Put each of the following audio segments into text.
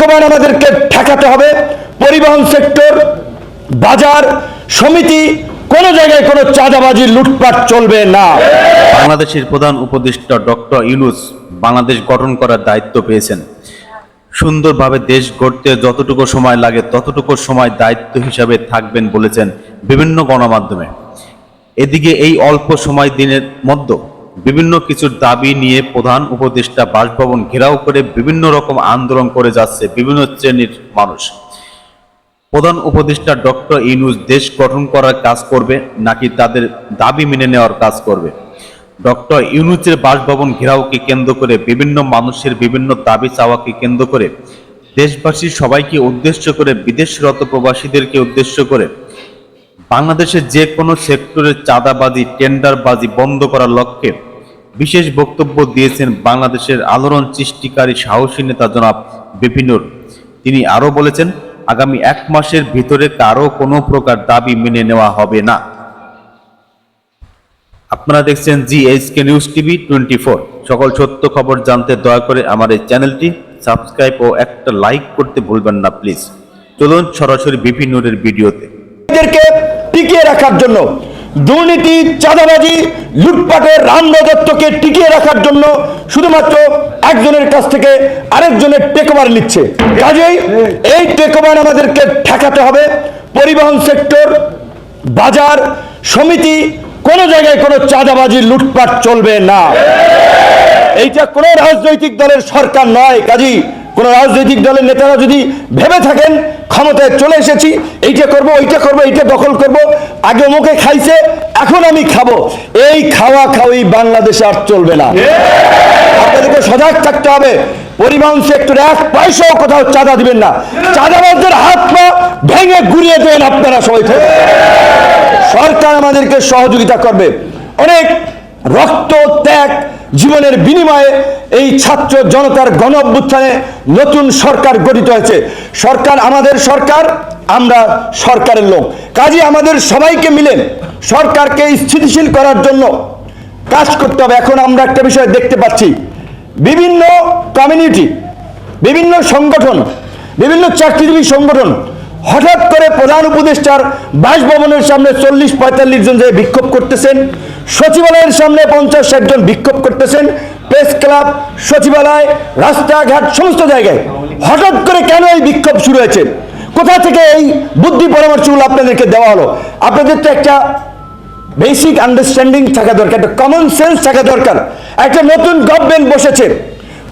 Takeover আমাদেরকে ঠেকাতে হবে। পরিবহন সেক্টর, বাজার সমিতি, কোন জায়গায় কোনো চাঁদাবাজি লুটপাট চলবে না। বাংলাদেশের প্রধান উপদেষ্টা ডক্টর ইউনূস বাংলাদেশ গঠন করার দায়িত্ব পেয়েছেন। সুন্দরভাবে দেশ গড়তে যতটুকু সময় লাগে ততটুকু সময় দায়িত্ব হিসাবে থাকবেন বলেছেন বিভিন্ন গণমাধ্যমে। এদিকে এই অল্প সময় দিনের মধ্যে বিভিন্ন কিছুর দাবি নিয়ে প্রধান উপদেষ্টা বাসভবন ঘেরাও করে বিভিন্ন রকম আন্দোলন করে যাচ্ছে বিভিন্ন শ্রেণীর মানুষ। প্রধান উপদেষ্টা ডক্টর ইউনূস দেশ গঠন করার কাজ করবে নাকি তাদের দাবি মেনে নেওয়ার কাজ করবে? ডক্টর ইউনূসের বাসভবন ঘেরাওকে কেন্দ্র করে বিভিন্ন মানুষের বিভিন্ন দাবি চাওয়াকে কেন্দ্র করে দেশবাসীর সবাইকে উদ্দেশ্য করে বিদেশরত প্রবাসীদেরকে উদ্দেশ্য করে বাংলাদেশের যে কোনো সেক্টরের চাঁদাবাজি টেন্ডারবাজি বন্ধ করার লক্ষ্যে বিশেষ বক্তব্য দিয়েছেন বাংলাদেশের আলোড়ন সৃষ্টিকারী সাহসী নেতা জনাব ভিপি নূর। তিনি আরও বলেছেন, আগামী 1 মাসের ভিতরে কারো কোনো প্রকার দাবি মেনে নেওয়া হবে না। আপনারা দেখছেন জিএসকে নিউজ টিভি 24। সকল সত্য খবর জানতে দয়া করে আমার এই চ্যানেলটি সাবস্ক্রাইব ও একটা লাইক করতে ভুলবেন না প্লিজ। চলুন সরাসরি ভিপি নূরের ভিডিওতে। এদেরকে টিকিয়ে রাখার জন্য, দুর্নীতি, চাঁদাবাজি, লুটপাটের রামরাজত্বকে টিকিয়ে রাখার জন্য শুধুমাত্র একজনের কাছ থেকে আরেকজনের টেকওভার নিচ্ছে। কাজেই এই টেকওভার আমাদেরকে ঠেকাতে হবে। পরিবহন সেক্টর, বাজার সমিতি, কোন জায়গায় কোনো চাঁদাবাজি লুটপাট চলবে না। এইটা কোন রাজনৈতিক দলের সরকার নয়। কাজী কোন রাজনৈতিক দলের নেতারা যদি ভেবে থাকেন ক্ষমতায় চলে এসেছি, এইটা করব, ওইটা করব, এইটা দখল করব, আগে মুখে খাইছে এখন আমি খাবো, এই খাওয়া খাওয়াই বাংলাদেশে আর চলবে না। আপনাদেরকে সজাগ থাকতে হবে। পরিবহন সেক্টরে 1 পয়সাও কোথাও চাঁদা দিবেন না। চাঁদাবাজদের হাত পা ভেঙে গুড়িয়ে দেন আপনারা সবাই। সরকার আমাদেরকে সহযোগিতা করবে। অনেক রক্ত ত্যাগ জীবনের বিনিময়ে এই ছাত্র জনতার গণ অভ্যুত্থানে নতুন সরকার গঠিত হয়েছে। সরকার আমাদের সরকার, আমরা সরকারের লোক। কাজে আমাদের সবাইকে মিলে সরকারকে স্থিতিশীল করার জন্য কাজ করতে হবে। এখন আমরা একটা বিষয় দেখতে পাচ্ছি, বিভিন্ন কমিউনিটি, বিভিন্ন সংগঠন, বিভিন্ন চাকরিজীবী সংগঠন হঠাৎ করে প্রধান উপদেষ্টার বাসভবনের সামনে 40-45 জন যে বিক্ষোভ করতেছেন, সচিবালয়ের সামনে 50-60 জন বিক্ষোভ করতেছেন, প্রেস ক্লাব, সচিবালয়, রাস্তাঘাট সমস্ত জায়গায় হঠাৎ করে কেন এই বিক্ষোভ শুরু হয়েছে? কোথা থেকে এই বুদ্ধি পরামর্শগুলো আপনাদেরকে দেওয়া হলো? আপনাদের তো একটা বেসিক আন্ডারস্ট্যান্ডিং থাকা দরকার, একটা কমন সেন্স থাকা দরকার। একটা নতুন গভর্নমেন্ট বসেছে,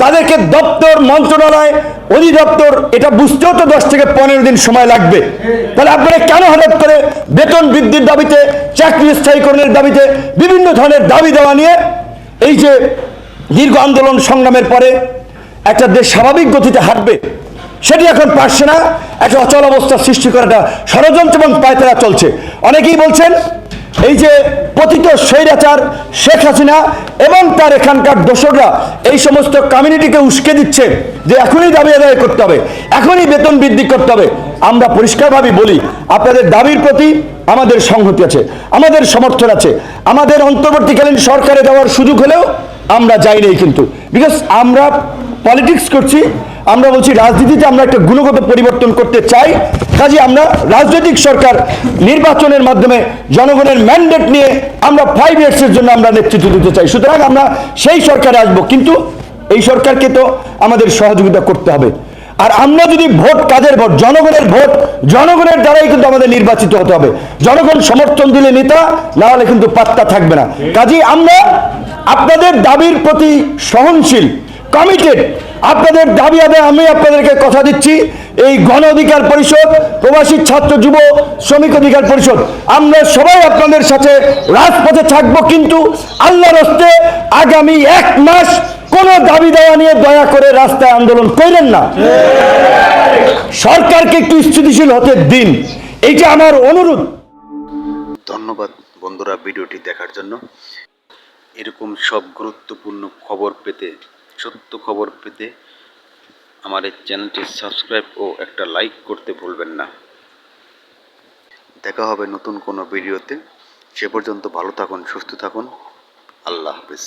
তাদেরকে দপ্তর, মন্ত্রণালয়, অধিদপ্তর এটা বুঝতেও তো 10 থেকে 15 দিন সময় লাগবে। তাহলে আপনারা কেন হঠাৎ করে বেতন বৃদ্ধির দাবিতে, চাকরি স্থায়ীকরণের দাবিতে, বিভিন্ন ধরনের দাবি দেওয়া নিয়ে এই যে দীর্ঘ আন্দোলন সংগ্রামের পরে একটা দেশ স্বাভাবিক গতিতে হাঁটবে, সেটি এখন পারছে না। একটা অচল অবস্থা সৃষ্টি করাটা ষড়যন্ত্র এবং পায়তারা চলছে। অনেকেই বলছেন এই যে পতিত স্বৈরাচার শেখ হাসিনা এবং তার এখানকার দোসররা এই সমস্ত কমিউনিটিকে উস্কে দিচ্ছে যে এখনই দাবি আদায় করতে হবে, এখনই বেতন বৃদ্ধি করতে হবে। আমরা পরিষ্কারভাবে বলি, আপনাদের দাবির প্রতি আমাদের সংহতি আছে, আমাদের সমর্থন আছে। আমাদের অন্তর্বর্তীকালীন সরকারে দেওয়ার সুযোগ হলেও আমরা যাই নাই, কিন্তু বিকজ আমরা পলিটিক্স করছি, আমরা বলছি রাজনীতিতে আমরা একটা গুণগত পরিবর্তন করতে চাই। কাজে আমরা রাজনৈতিক সরকার নির্বাচনের মাধ্যমে জনগণের ম্যান্ডেট নিয়ে আমরা 5 ইয়ার্সের জন্য আমরা নেতৃত্ব দিতে চাই। সুতরাং আমরা সেই সরকারে আসবো, কিন্তু এই সরকারকে তো আমাদের সহযোগিতা করতে হবে। আর আমরা যদি ভোট, কাদের ভোট? জনগণের ভোট, জনগণের দ্বারাই কিন্তু আমাদের নির্বাচিত হতে হবে। জনগণ সমর্থন দিলে নেতা, না হলে কিন্তু পাত্তা থাকবে না। কাজেই আমরা আপনাদের দাবির প্রতি সহনশীল, কমিটেড। আপনাদের দাবি আদায় আমি আপনাদেরকে কথা দিচ্ছি, এই গণ অধিকার পরিষদ, প্রবাসী ছাত্র যুব শ্রমিক অধিকার পরিষদ, আমরা সবাই আপনাদের সাথে রাজপথে থাকবো। কিন্তু আল্লাহর হস্তে আগামী 1 মাস কোন দাবি দেওয়া নিয়ে দয়া করে রাস্তায় আন্দোলন করেন না। সরকারকে একটু স্থিতিশীল হতে দিন, এইটা আমার অনুরোধ। ধন্যবাদ বন্ধুরা ভিডিওটি দেখার জন্য। এরকম সব গুরুত্বপূর্ণ খবর পেতে, সত্য খবর পেতে আমার এই চ্যানেলটি সাবস্ক্রাইব ও একটা লাইক করতে ভুলবেন না। দেখা হবে নতুন কোনো ভিডিওতে। সে পর্যন্ত ভালো থাকুন, সুস্থ থাকুন। আল্লাহ হাফেজ।